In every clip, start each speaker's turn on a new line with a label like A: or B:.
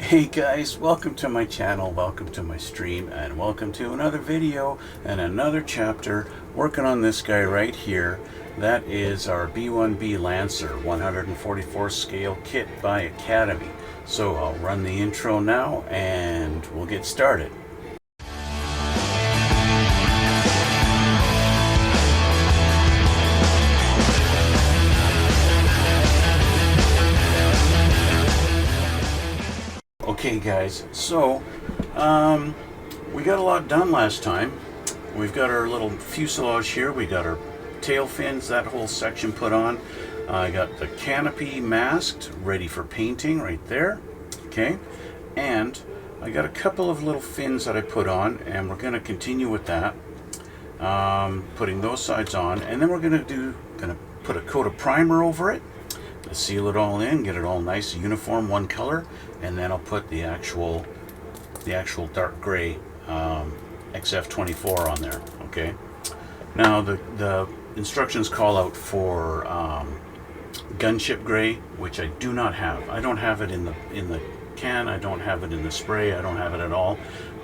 A: Hey guys, welcome to my channel, welcome to my stream, and welcome to another video and another chapter working on this guy right here. That is our B1-B Lancer 144 scale kit by Academy. So I'll run the intro now and we'll get started. Okay guys, so we got a lot done last time. We've got our little fuselage here, we got our tail fins, that whole section put on. I got the canopy masked, ready for painting right there. Okay, and I got a couple of little fins that I put on, and we're going to continue with that, putting those sides on, and then we're going to put a coat of primer over it, seal it all in, get it all nice uniform, one color, and then I'll put the actual dark gray XF24 on there. Okay, now the instructions call out for gunship gray, which I do not have. I don't have it in the can, I don't have it in the spray, I don't have it at all,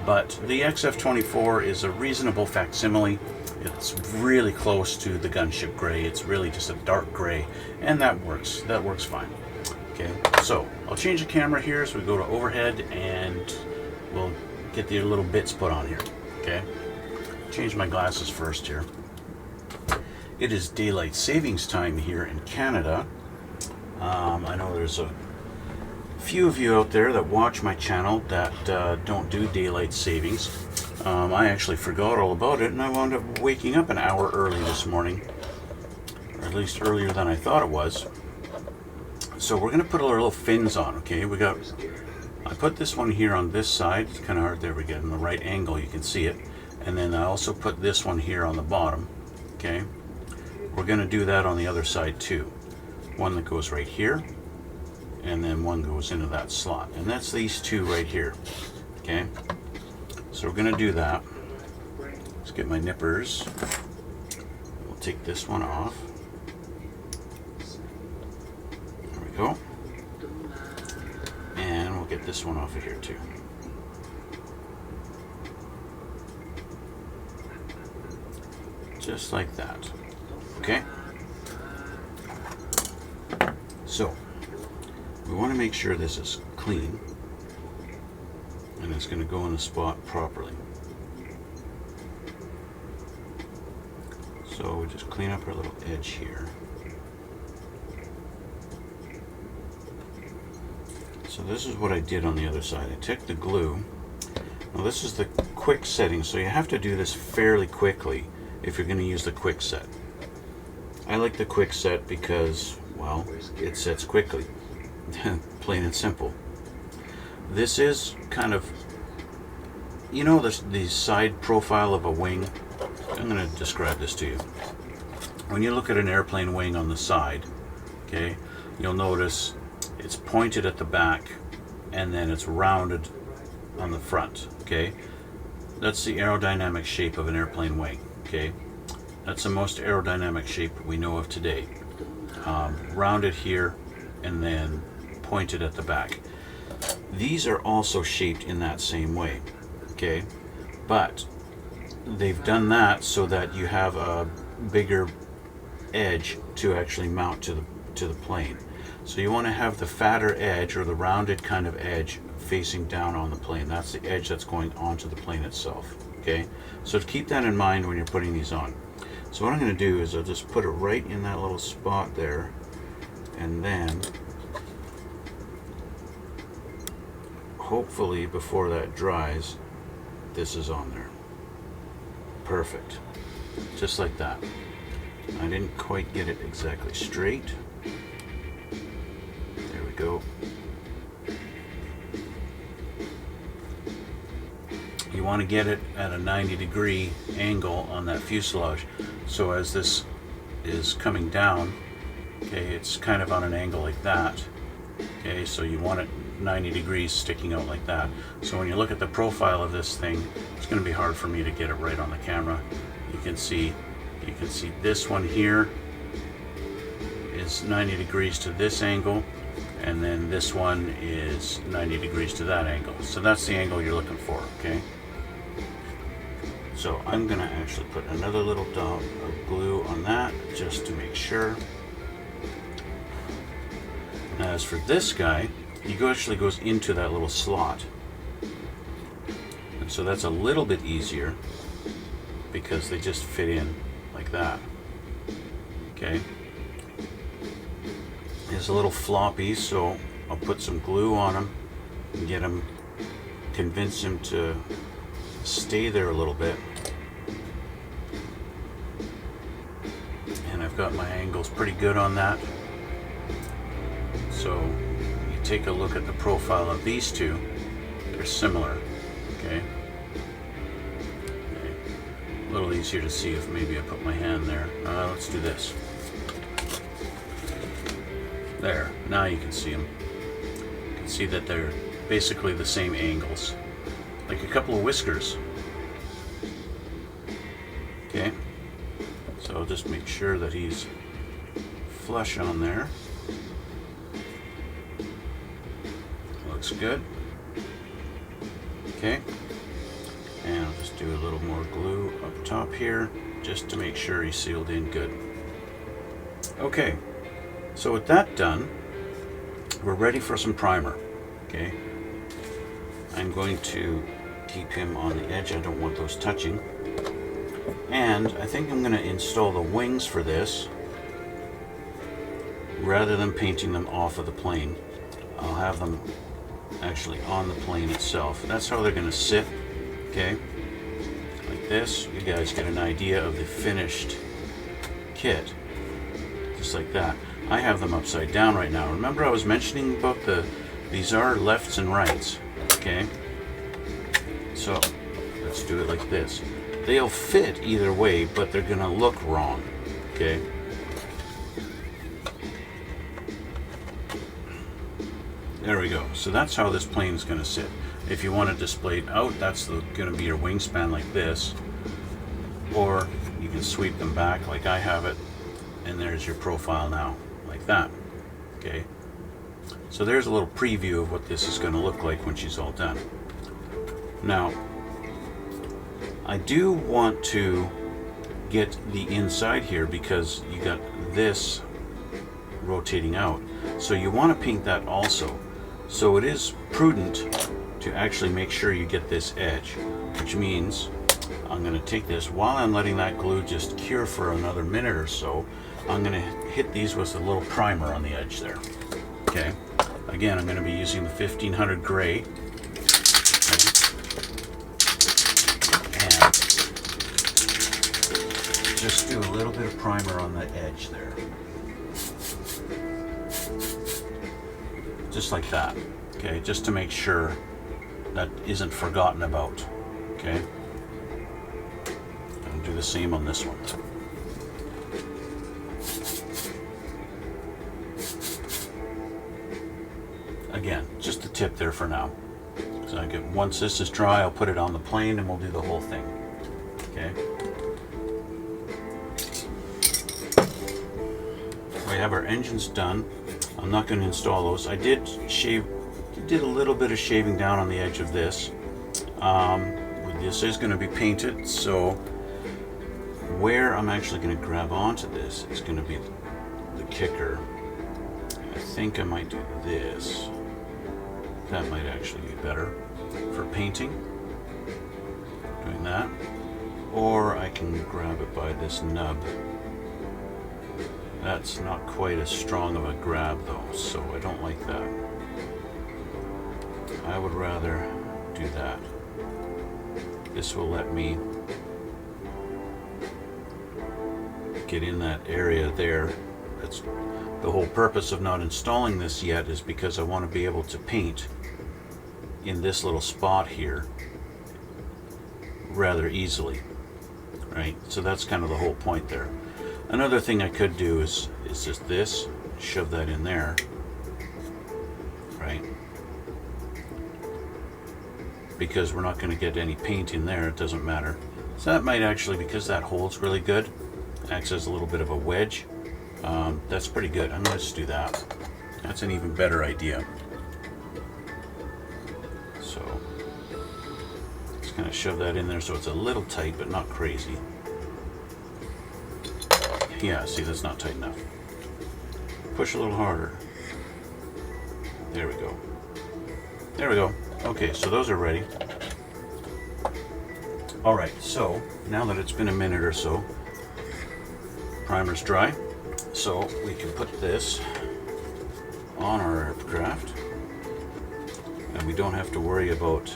A: but the XF24 is a reasonable facsimile. It's really close to the gunship gray. It's really just a dark gray, and that works fine. Okay, so I'll change the camera here, so we go to overhead and we'll get the little bits put on here. Okay, change my glasses first here. It is daylight savings time here in Canada. I know there's a few of you out there that watch my channel that don't do daylight savings. I actually forgot all about it, and I wound up waking up an hour early this morning, or at least earlier than I thought it was. So we're going to put our little fins on. Okay, I put this one here on this side. It's kind of hard. There we go, in the right angle you can see it. And then I also put this one here on the bottom. Okay, we're going to do that on the other side too. One that goes right here, and then one goes into that slot, and that's these two right here. Okay, so we're going to do that. Let's get my nippers. We'll take this one off. There we go. And we'll get this one off of here too. Just like that. Okay. So we want to make sure this is clean and it's going to go in the spot properly. So we just clean up our little edge here. So this is what I did on the other side. I took the glue. Now this is the quick setting, so you have to do this fairly quickly if you're going to use the quick set. I like the quick set because, well, it sets quickly. Plain and simple. This is kind of, you know, the side profile of a wing. I'm going to describe this to you. When you look at an airplane wing on the side, okay, you'll notice it's pointed at the back and then it's rounded on the front. Okay, that's the aerodynamic shape of an airplane wing. Okay, that's the most aerodynamic shape we know of today. Rounded here and then pointed at the back. These are also shaped in that same way. Okay, but they've done that so that you have a bigger edge to actually mount to the plane. So you want to have the fatter edge, or the rounded kind of edge, facing down on the plane. That's the edge that's going onto the plane itself. Okay, so to keep that in mind when you're putting these on. So what I'm going to do is I'll just put it right in that little spot there, and then hopefully before that dries, this is on there. Perfect. Just like that. I didn't quite get it exactly straight. There we go. You want to get it at a 90-degree angle on that fuselage, so as this is coming down, okay, it's kind of on an angle like that. Okay, so you want it 90 degrees sticking out like that. So when you look at the profile of this thing, it's going to be hard for me to get it right on the camera. You can see this one here is 90 degrees to this angle, and then this one is 90 degrees to that angle. So that's the angle you're looking for, okay? So I'm gonna actually put another little dot of glue on that just to make sure. As for this guy, he actually goes into that little slot. And so that's a little bit easier because they just fit in like that. Okay. He's a little floppy, so I'll put some glue on him and get him, convince him to stay there a little bit. And I've got my angles pretty good on that. So you take a look at the profile of these two, they're similar. Okay. A little easier to see if maybe I put my hand there. Let's do this. There, now you can see them. You can see that they're basically the same angles, like a couple of whiskers. Okay, so I'll just make sure that he's flush on there. Looks good. Okay, and I'll just do a little more glue up top here just to make sure he's sealed in good. Okay, so with that done, we're ready for some primer. Okay, I'm going to keep him on the edge. I don't want those touching. And I think I'm going to install the wings for this rather than painting them off of the plane. I'll have them actually on the plane itself. That's how they're going to sit. Okay, like this. You guys get an idea of the finished kit, just like that. I have them upside down right now. Remember I was mentioning about these are lefts and rights. Okay, so let's do it like this. They'll fit either way, but they're gonna look wrong. Okay, there we go. So that's how this plane is gonna sit. If you want to display it out, that's gonna be your wingspan like this, or you can sweep them back like I have it, and there's your profile now, like that. Okay, so there's a little preview of what this is going to look like when she's all done. Now, I do want to get the inside here because you got this rotating out, so you want to paint that also. So it is prudent to actually make sure you get this edge, which means I'm going to take this while I'm letting that glue just cure for another minute or so. I'm going to hit these with a little primer on the edge there. Okay, again, I'm going to be using the 1500 gray. Okay. And just do a little bit of primer on the edge there. Just like that. Okay, just to make sure that isn't forgotten about. Okay, I'll do the same on this one. Again, just a tip there for now. So once this is dry, I'll put it on the plane and we'll do the whole thing. Okay. We have our engines done. I'm not going to install those. I did a little bit of shaving down on the edge of this. This is going to be painted, so where I'm actually going to grab onto this is going to be the kicker. I think I might do this. That might actually be better for painting, doing that. Or I can grab it by this nub. That's not quite as strong of a grab though, so I don't like that. I would rather do that. This will let me get in that area there. That's the whole purpose of not installing this yet, is because I want to be able to paint in this little spot here rather easily, right? So that's kind of the whole point there. Another thing I could do is just this, shove that in there, right? Because we're not going to get any paint in there, it doesn't matter. So that might actually, because that holds really good, acts as a little bit of a wedge. That's pretty good. I'm going to just do that. That's an even better idea. So just kind of shove that in there so it's a little tight, but not crazy. Yeah, see, that's not tight enough. Push a little harder. There we go. There we go. Okay, so those are ready. All right, so now that it's been a minute or so, primer's dry, so we can put this on our aircraft, and we don't have to worry about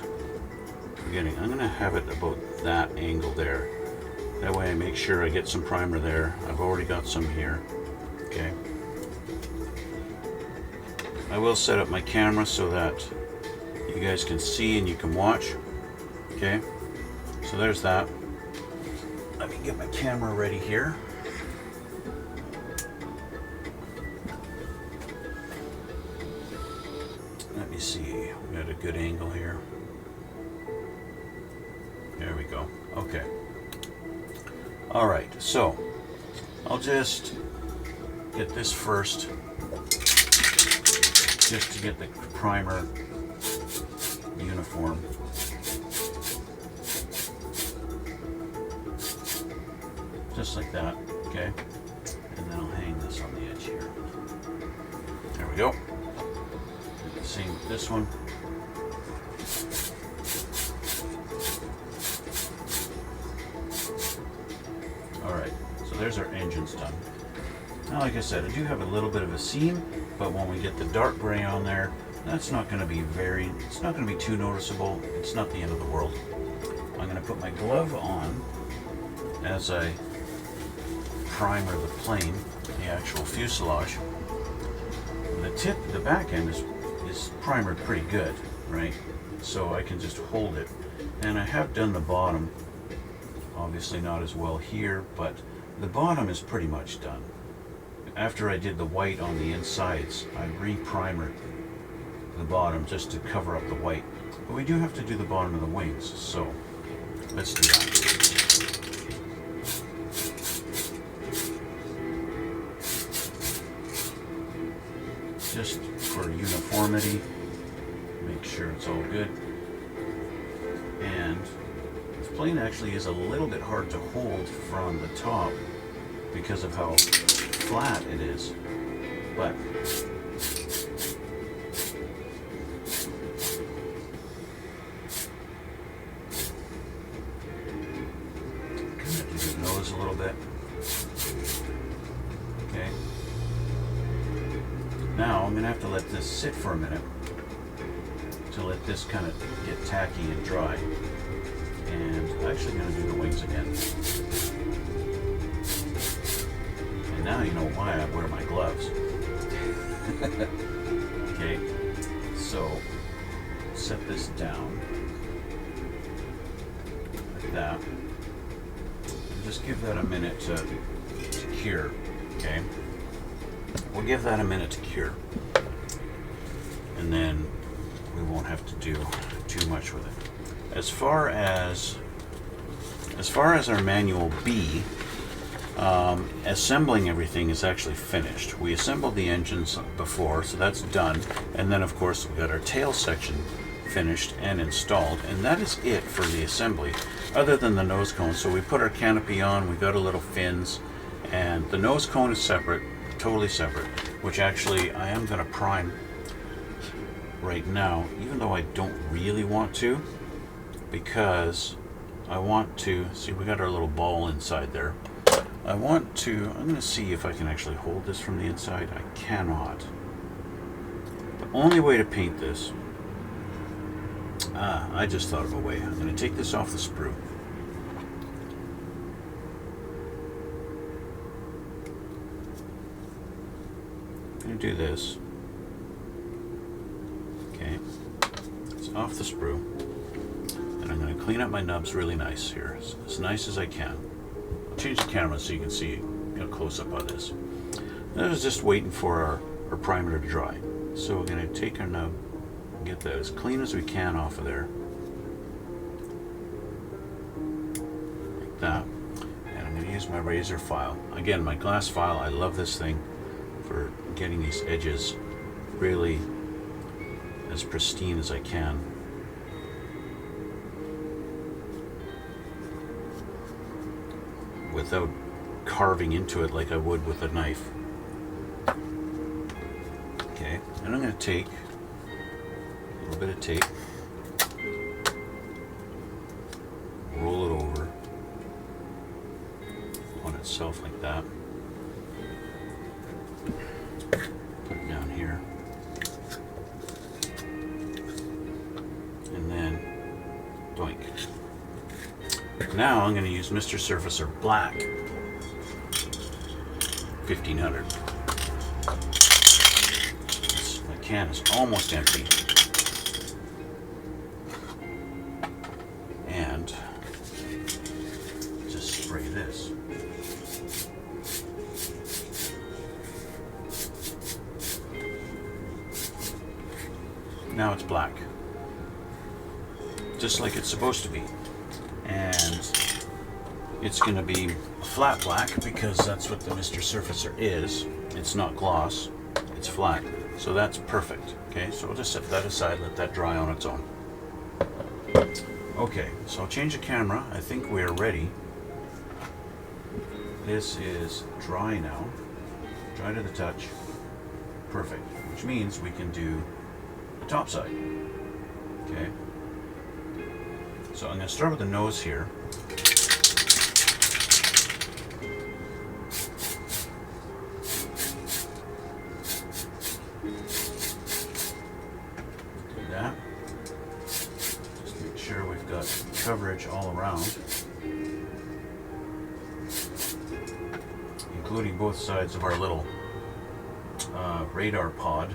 A: forgetting. I'm gonna have it about that angle there. That way I make sure I get some primer there. I've already got some here. Okay. I will set up my camera so that you guys can see and you can watch. Okay. So there's that. Let me get my camera ready here. Let me see. We got a good angle here. There we go. Okay. All right, so I'll just get this first, just to get the primer uniform. Just like that, okay? And then I'll hang this on the edge here. There we go. Do the same with this one. Alright, so there's our engines done. Now, like I said, I do have a little bit of a seam, but when we get the dark gray on there, that's not going to be it's not going to be too noticeable. It's not the end of the world. I'm going to put my glove on as I primer the plane, the actual fuselage. The back end is primered pretty good, right? So I can just hold it. And I have done the bottom. Obviously not as well here, but the bottom is pretty much done. After I did the white on the insides, I re-primered the bottom just to cover up the white. But we do have to do the bottom of the wings, so let's do that. Just for uniformity, make sure it's all good. And this plane actually is a little bit hard to hold from the top because of how flat it is, but kind of do the nose a little bit. Okay. Now I'm gonna have to let this sit for a minute to let this kind of get tacky and dry. And I'm actually gonna do the wings again. And now you know why I wear my gloves. Okay, so set this down like that. And just give that a minute to cure. Okay, we'll give that a minute to cure, and then we won't have to do too much with it. As far as our manual B, assembling everything is actually finished. We assembled the engines before, so that's done. And then, of course, we got our tail section finished and installed, and that is it for the assembly, other than the nose cone. So we put our canopy on, we got our little fins, and the nose cone is separate, totally separate, which actually I am going to prime right now, even though I don't really want to, because I want to see, we got our little ball inside there. I'm going to see if I can actually hold this from the inside. I cannot. The only way to paint this, I just thought of a way. I'm going to take this off the sprue. I'm going to do this. Okay, it's off the sprue. And I'm going to clean up my nubs really nice here, as nice as I can. I'll change the camera so you can see close up on this. And I was just waiting for our primer to dry. So we're going to take our nub and get that as clean as we can off of there. Like that. And I'm going to use my razor file. Again, my glass file, I love this thing for getting these edges really as pristine as I can. Without carving into it like I would with a knife. Okay, and I'm going to take a little bit of tape, roll it over on itself like that, put it down here, and then doink. Now I'm going to use Mr. Surfacer Black 1500. My can is almost empty. And just spray this. Now it's black. Just like it's supposed to be. And it's going to be flat black because that's what the Mr. Surfacer is. It's not gloss, it's flat. So that's perfect. Okay, so we'll just set that aside, let that dry on its own. Okay, so I'll change the camera. I think we're ready. This is dry now. Dry to the touch. Perfect. Which means we can do the top side. Okay. So I'm going to start with the nose here. Do that. Just make sure we've got coverage all around, including both sides of our little radar pod,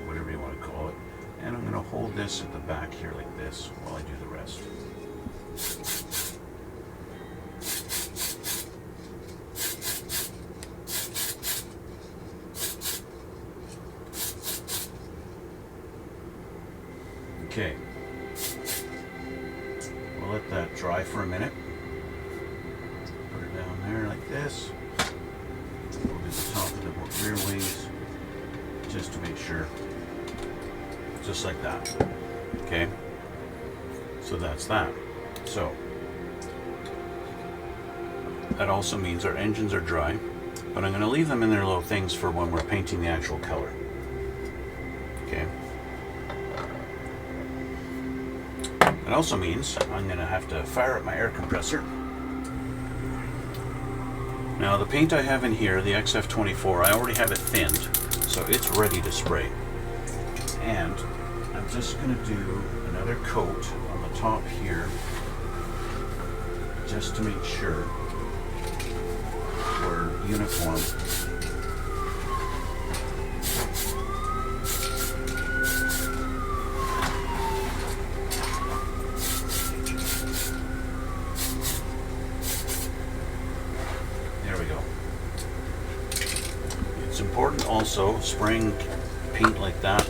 A: whatever you want to call it. And I'm going to hold this at the back here like this while I do the rest. Okay, we'll let that dry for a minute. Put it down there like this. We'll do the top of the rear wings just to make sure. Just like that. Okay, so that's that. So that also means our engines are dry, but I'm going to leave them in their little things for when we're painting the actual color. Okay. It also means I'm going to have to fire up my air compressor. Now the paint I have in here, the XF24, I already have it thinned, so it's ready to spray. And I'm just going to do another coat on the top here, just to make sure we're uniform. It's important also, spraying paint like that,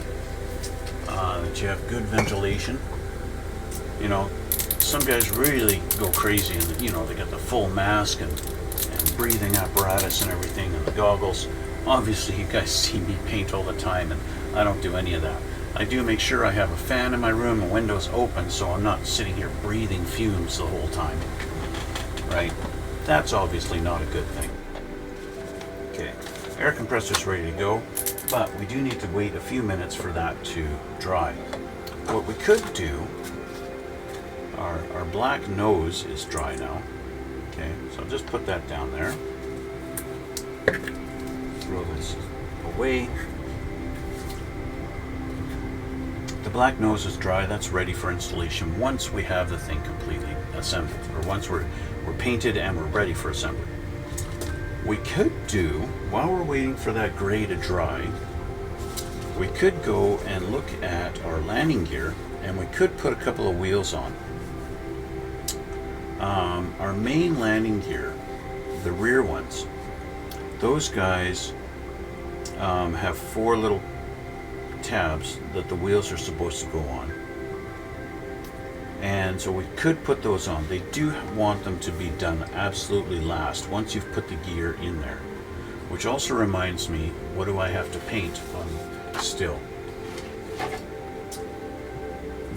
A: that you have good ventilation. You know, some guys really go crazy and, you know, they got the full mask and breathing apparatus and everything and the goggles. Obviously you guys see me paint all the time and I don't do any of that. I do make sure I have a fan in my room and windows open so I'm not sitting here breathing fumes the whole time. Right? That's obviously not a good thing. Okay, air compressor's ready to go, but we do need to wait a few minutes for that to dry. What we could do, our black nose is dry now. Okay, so I'll just put that down there. Throw this away. The black nose is dry, that's ready for installation once we have the thing completely assembled, or once we're painted and we're ready for assembly. We could do, while we're waiting for that gray to dry, we could go and look at our landing gear and we could put a couple of wheels on. Our main landing gear, the rear ones, those guys have 4 little tabs that the wheels are supposed to go on. And so we could put those on. They do want them to be done absolutely last, once you've put the gear in there. Which also reminds me, what do I have to paint on still?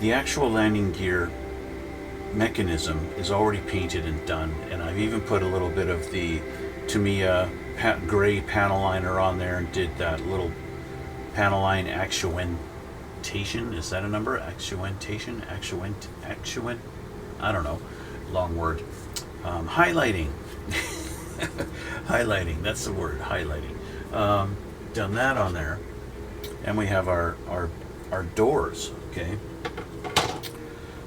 A: the actual landing gear mechanism is already painted and done, and I've even put a little bit of the Tamiya gray panel liner on there and did that little panel line actuation. Is that a number? Actuation? I don't know. Long word. Highlighting. Highlighting. That's the word. Highlighting. Done that on there, and we have our doors. Okay.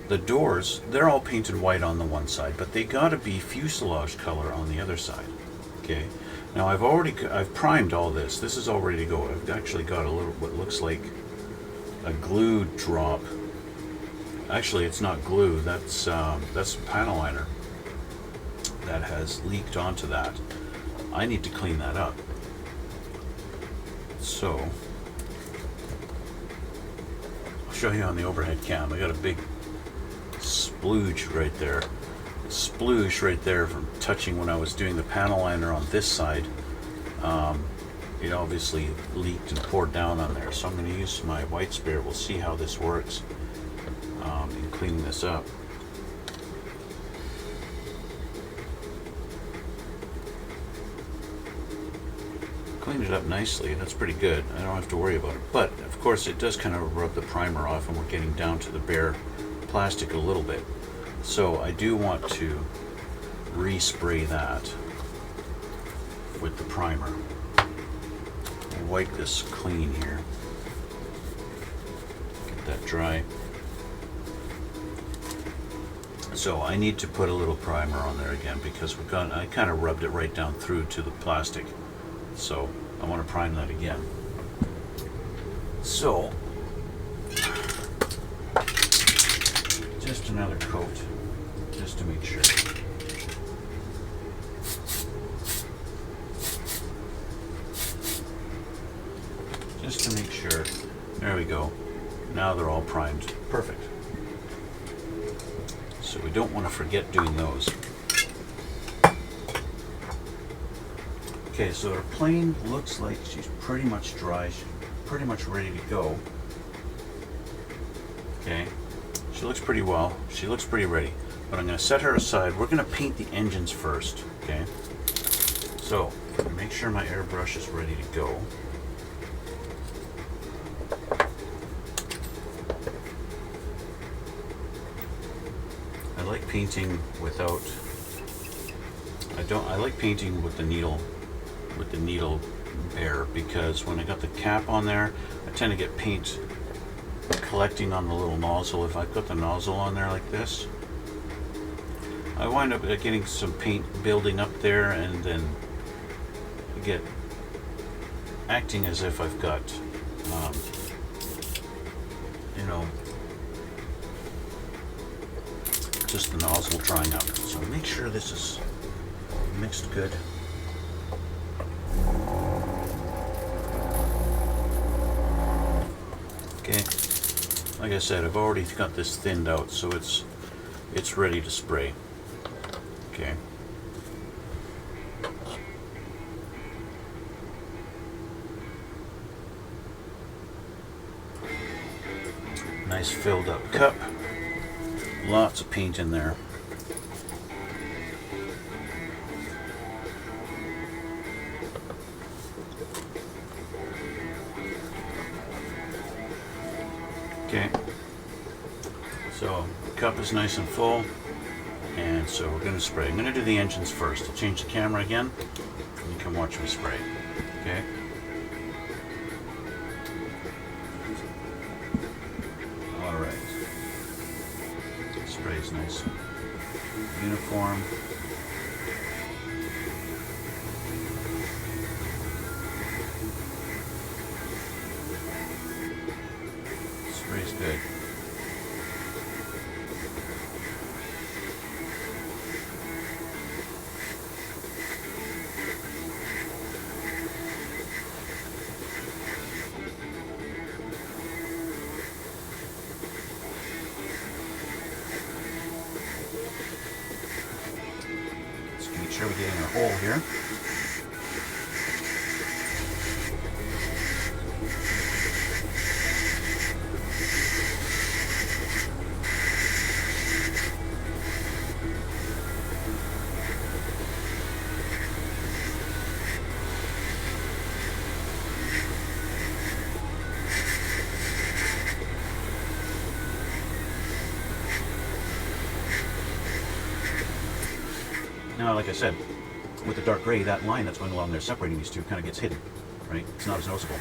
A: The doors, they're all painted white on the one side, but they gotta be fuselage color on the other side. Okay. Now I've primed all this. This is all ready to go. I've actually got a little what looks like a glue drop. Actually, it's not glue. That's panel liner that has leaked onto that. I need to clean that up. So I'll show you on the overhead cam. I got a big splooge right there. Splooge right there from touching when I was doing the panel liner on this side. It obviously leaked and poured down on there, so I'm going to use my white spirit. We'll see how this works in cleaning this up. Cleaned it up nicely. That's pretty good. I don't have to worry about it, but of course it does kind of rub the primer off, and we're getting down to the bare plastic a little bit. So I do want to respray that with the primer. I'll wipe this clean here. Get that dry. So I need to put a little primer on there again because I kind of rubbed it right down through to the plastic. So I want to prime that again. So just another coat, just to make sure. Just to make sure. There we go. Now they're all primed. Perfect. So we don't want to forget doing those. Okay, so our plane looks like she's pretty much dry. She's pretty much ready to go. Okay. She looks pretty well. She looks pretty ready. But I'm going to set her aside. We're going to paint the engines first. Okay. So, make sure my airbrush is ready to go. I like painting without. I like painting with the needle bare, because when I got the cap on there, I tend to get paint collecting on the little nozzle. If I put the nozzle on there like this, I wind up getting some paint building up there, and then get acting as if I've got just the nozzle drying up. So make sure this is mixed good. Okay, like I said, I've already got this thinned out, so it's ready to spray. Okay. Nice filled up cup. Lots of paint in there. Okay, so the cup is nice and full, and so we're going to spray. I'm going to do the engines first. I'll change the camera again, and you can watch me spray. Okay. All right. Spray is nice, uniform. Spray's good. Let's make sure we're getting our hole here. Now, like I said, with the dark gray, that line that's going along there separating these two kind of gets hidden, right? It's not as noticeable.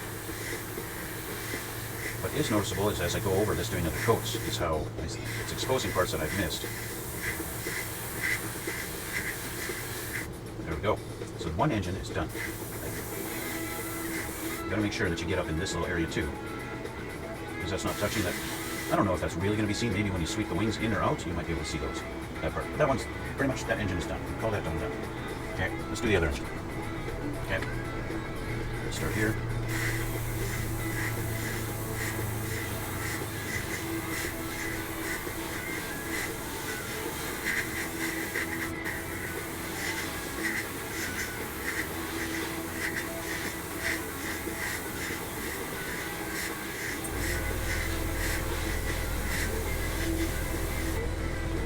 A: What is noticeable is as I go over this doing other coats, is how it's exposing parts that I've missed. There we go. So one engine is done. You gotta make sure that you get up in this little area too, because that's not touching that. I don't know if that's really going to be seen. Maybe when you sweep the wings in or out, you might be able to see those. That part. But that one's pretty much, that engine is done. Call that done. Okay, let's do the other engine. Okay, let's start here.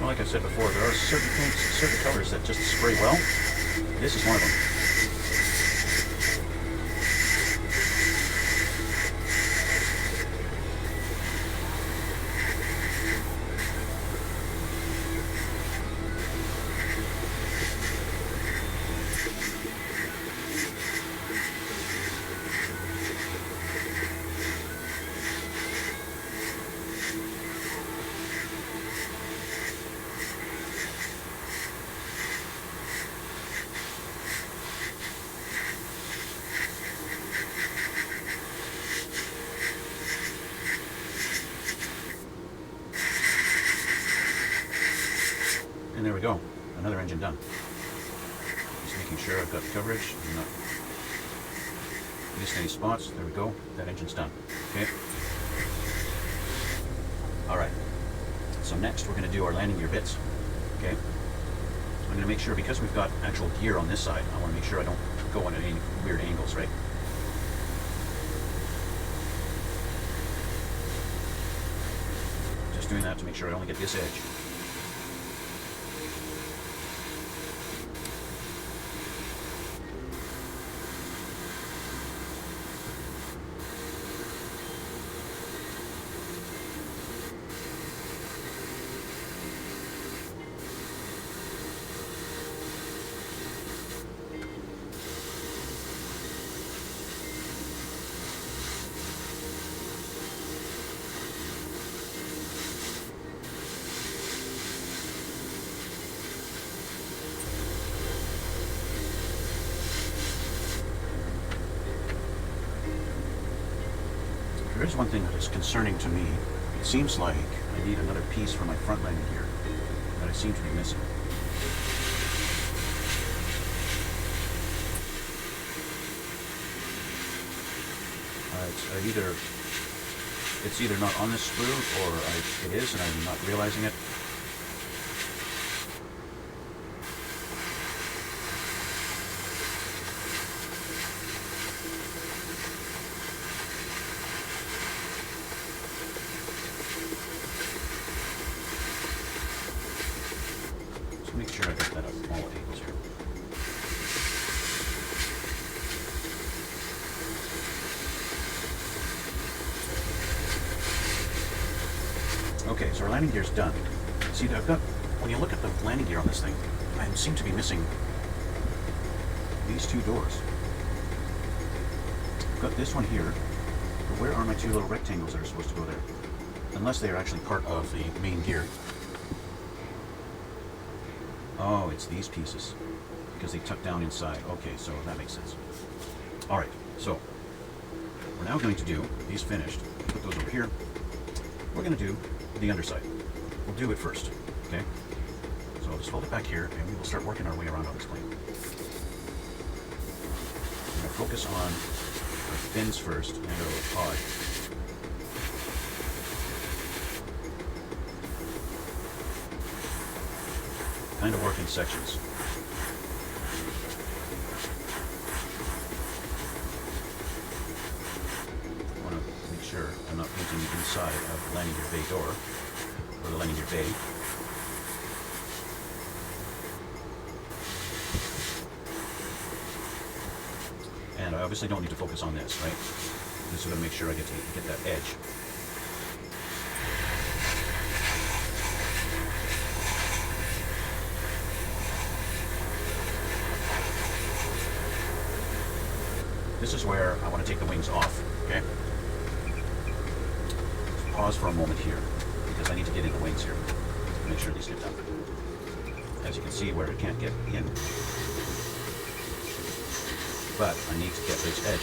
A: Like I said before, there are certain paints, certain colors that just spray well. This is one of them. And there we go, another engine done. Just making sure I've got the coverage, I'm not missing any spots. There we go, that engine's done. Okay. Alright, so next we're going to do our landing gear bits. Okay. I'm going to make sure, because we've got actual gear on this side, I want to make sure I don't go on any weird angles, right? Just doing that to make sure I only get this edge. There is one thing that is concerning to me. It seems like I need another piece for my front landing gear that I seem to be missing. It's either not on this sprue, or it is and I'm not realizing it. Make sure I get that up all angles here. Okay, so our landing gear's done. See, I've got, when you look at the landing gear on this thing, I seem to be missing these two doors. I've got this one here, but where are my two little rectangles that are supposed to go there? Unless they are actually part of the main gear. Oh, it's these pieces, because they tuck down inside. Okay, so that makes sense. All right, so we're now going to do these finished. Put those over here. We're going to do the underside. We'll do it first, okay? So I'll just hold it back here, and we will start working our way around on this plane. We're going to focus on our fins first and our pod. Kind of work in sections. I want to make sure I'm not painting the inside of the landing gear bay door, or the landing gear bay. And I obviously don't need to focus on this, right? Just sort of make sure I get that edge. is where I want to take the wings off, okay? Let's pause for a moment here, because I need to get in the wings here. Make sure these get done. As you can see where it can't get in. But I need to get this edge.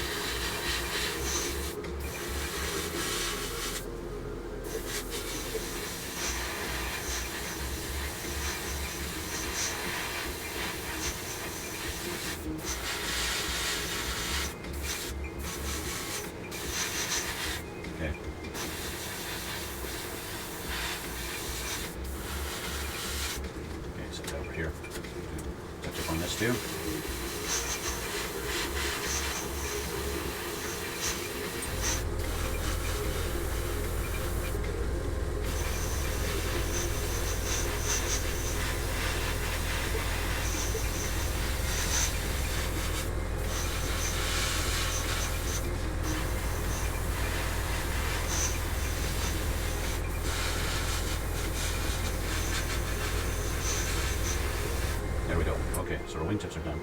A: Okay. Okay, set that over here. Touch up on this too. There we go. Okay, so our wingtips are done.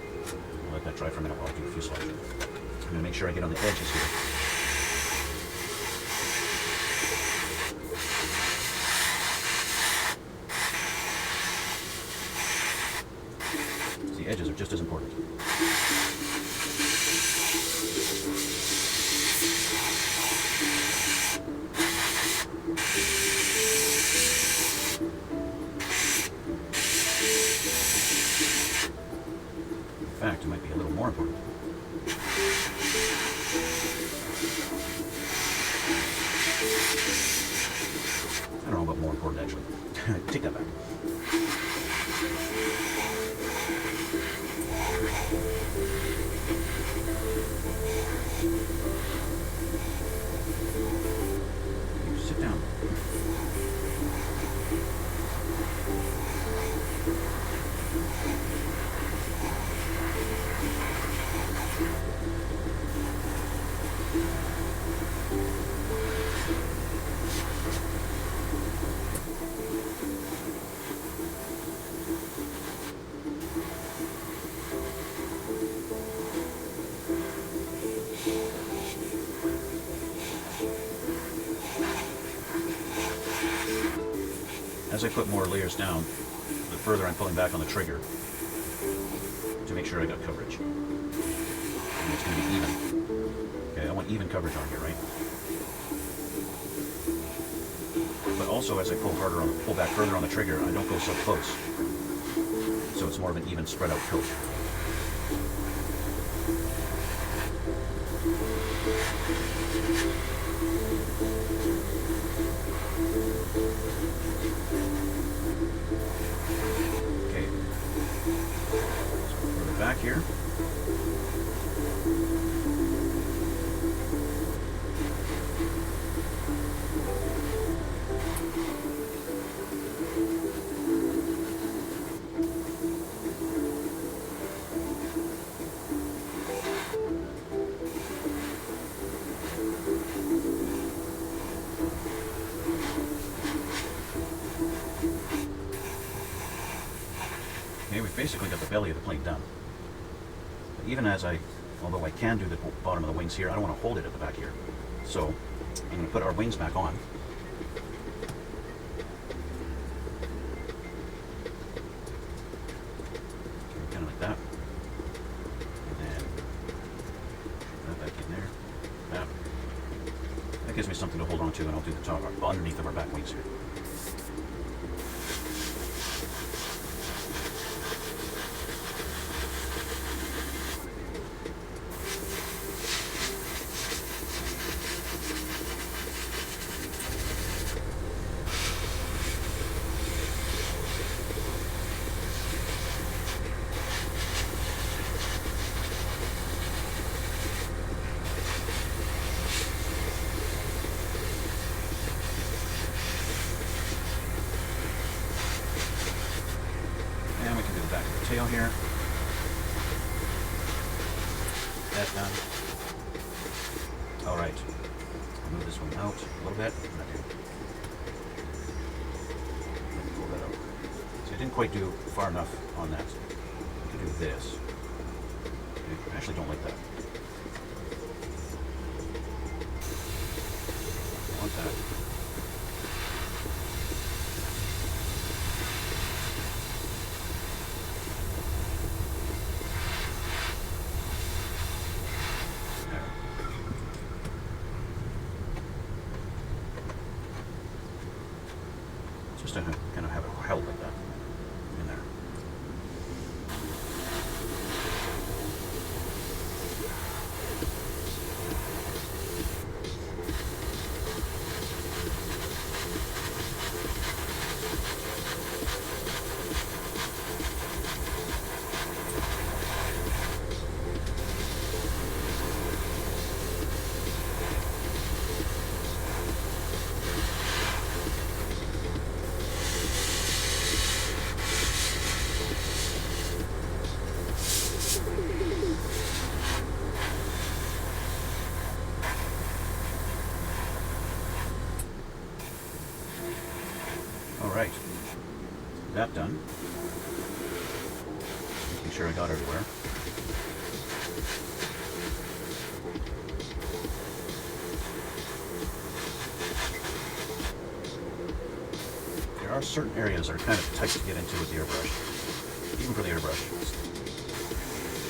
A: I'll let that dry for a minute while I do the fuselage. I'm going to make sure I get on the edges here. The edges are just as important. In fact, it might be a little more important. I don't know about more important, actually. Take that back. You sit down. As I put more layers down, the further I'm pulling back on the trigger to make sure I got coverage. And it's going to be even. Okay, I want even coverage on here, right? But also as I pull back further on the trigger, I don't go so close. So it's more of an even spread out coat. Okay, so further back here. Okay, we've basically got the belly of the plane done. But even although I can do the bottom of the wings here, I don't want to hold it at the back here. So I'm going to put our wings back on. Kind of like that. And then that back in there. That gives me something to hold on to, and I'll do the top underneath of our back wings here. And we can do the back of the tail here. That's done. All right. I'll move this one out a little bit. Pull that out. So I didn't quite do far enough on that. I can do this. Okay. I actually don't like that. just to kind of have it held like that in there. Alright, that done. Making sure I got everywhere. There are certain areas that are kind of tight to get into with the airbrush. Even for the airbrush,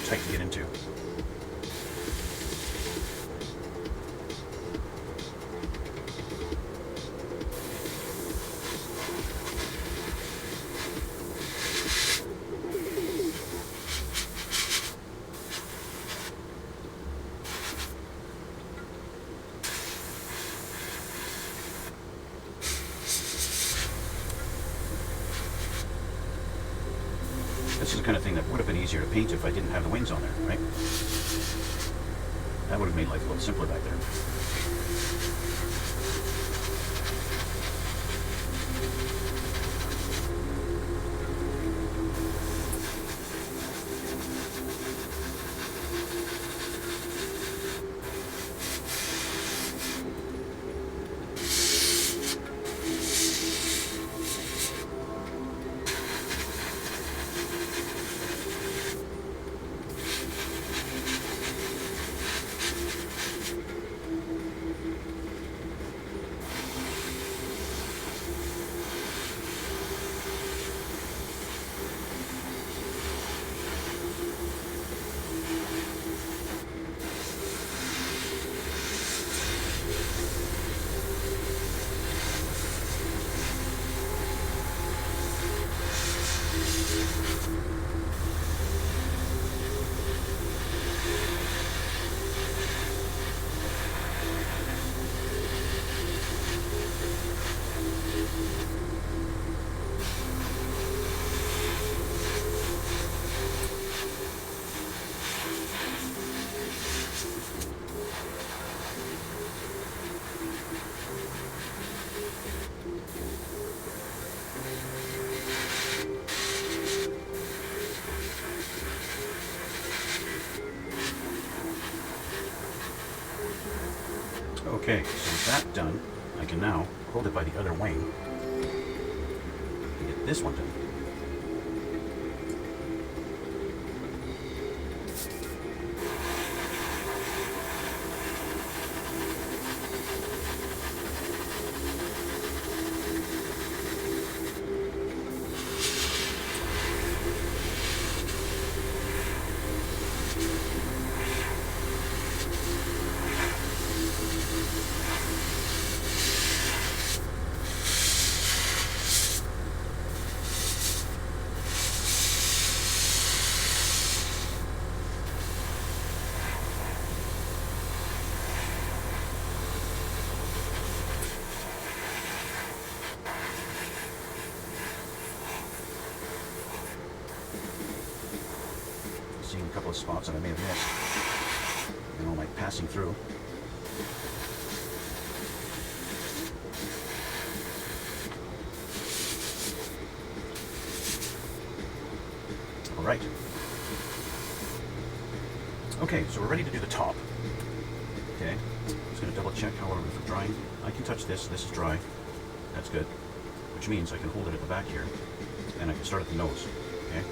A: it's tight to get into. This is the kind of thing that would have been easier to paint if I didn't have the wings on there, right? That would have made life a little simpler back there. Okay, so with that done, I can now hold it by the other wing and get this one done. Seeing a couple of spots that I may have missed, you know, like passing through. All right. Okay, so we're ready to do the top. Okay, just going to double check, however, for drying. I can touch this. This is dry. That's good. Which means I can hold it at the back here, and I can start at the nose. Okay.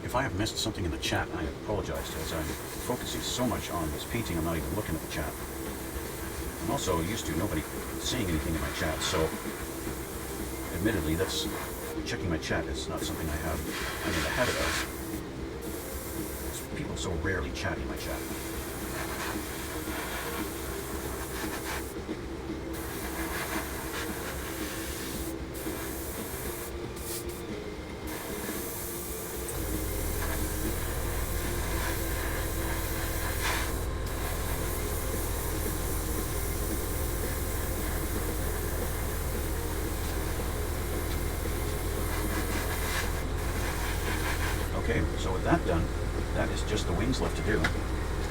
A: if I have missed something in the chat, I apologize, as I'm focusing so much on this painting, I'm not even looking at the chat. I'm also used to nobody saying anything in my chat, so admittedly, that's checking my chat is not something I'm in the habit of. People so rarely chat in my chat. Okay, so with that done, that is just the wings left to do.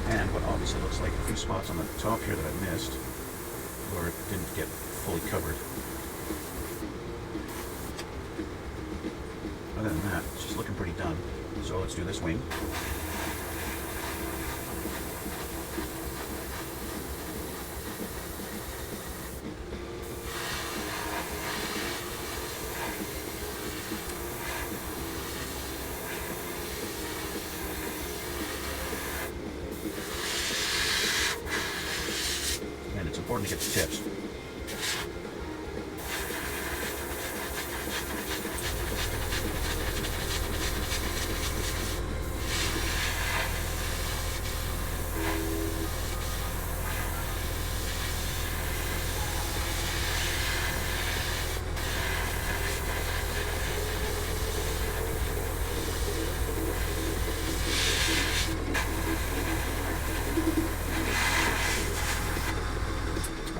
A: And what obviously looks like a few spots on the top here that I missed, where it didn't get fully covered. Other than that, it's just looking pretty done. So let's do this wing. Important to get the tips.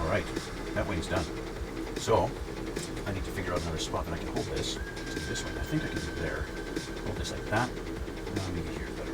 A: Alright, that wing's done. So, I need to figure out another spot that I can hold this. Let's do this way. I think I can do it there. Hold this like that. Now let me get here better.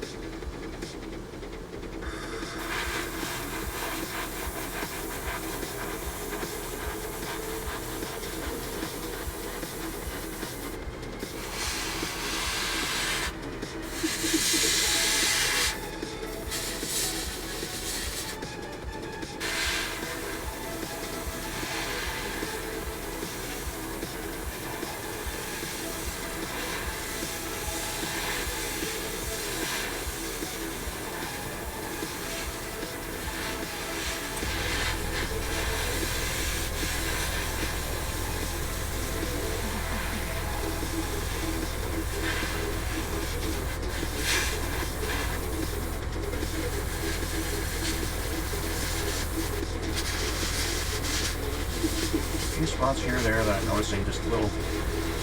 A: Few spots here or there that I'm noticing, just little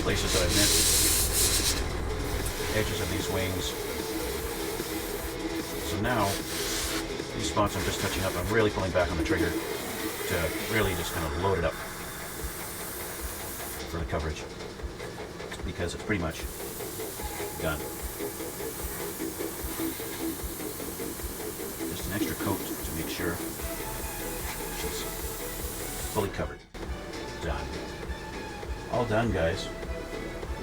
A: places that I missed. Edges of these wings. So now, these spots I'm just touching up. I'm really pulling back on the trigger to really just kind of load it up for the coverage, because it's pretty much done. Just an extra coat to make sure it's fully covered. Done. All done, guys.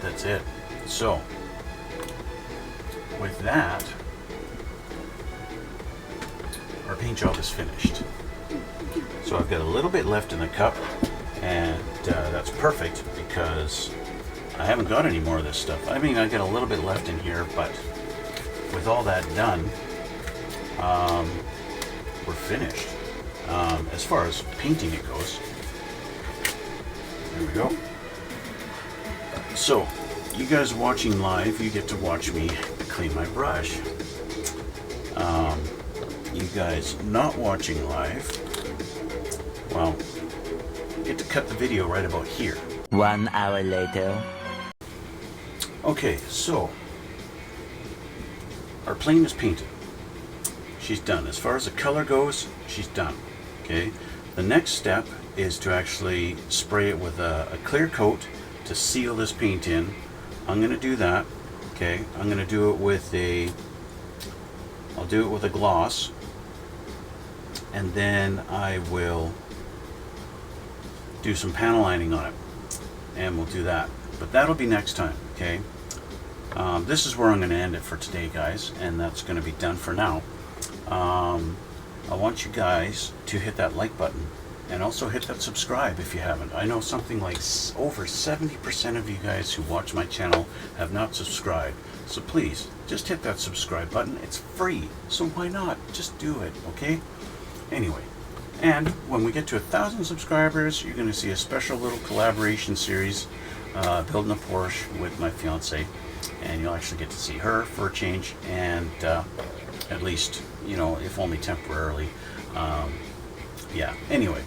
A: That's it. So, with that, our paint job is finished. So I've got a little bit left in the cup, and that's perfect because I haven't got any more of this stuff. I mean, I got a little bit left in here, but with all that done, we're finished. As far as painting it goes, there we go. So, you guys watching live, you get to watch me clean my brush. You guys not watching live, well, get to cut the video right about here.
B: 1 hour later.
A: Okay, so our plane is painted. She's done. As far as the color goes, she's done. Okay, the next step is to actually spray it with a clear coat to seal this paint in. I'm going to do that. Okay, I'm going to do it with I'll do it with a gloss, and then I will do some panel lining on it, and we'll do that. But that'll be next time. Okay, this is where I'm going to end it for today, guys, and that's going to be done for now. I want you guys to hit that like button And also hit that subscribe if you haven't. I know something like over 70% of you guys who watch my channel have not subscribed. So please, just hit that subscribe button. It's free, so why not? Just do it, okay? Anyway, and when we get to 1,000 subscribers, you're going to see a special little collaboration series, building a Porsche with my fiance, and you'll actually get to see her for a change, and at least, you know, if only temporarily. Yeah, anyway.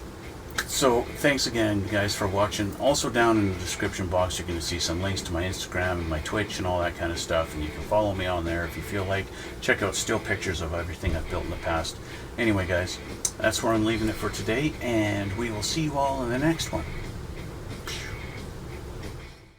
A: So thanks again, guys, for watching. Also down in the description box, you're going to see some links to my Instagram and my Twitch and all that kind of stuff, and you can follow me on there if you feel like. Check out still pictures of everything I've built in the past. Anyway, guys, that's where I'm leaving it for today, and we will see you all in the next one.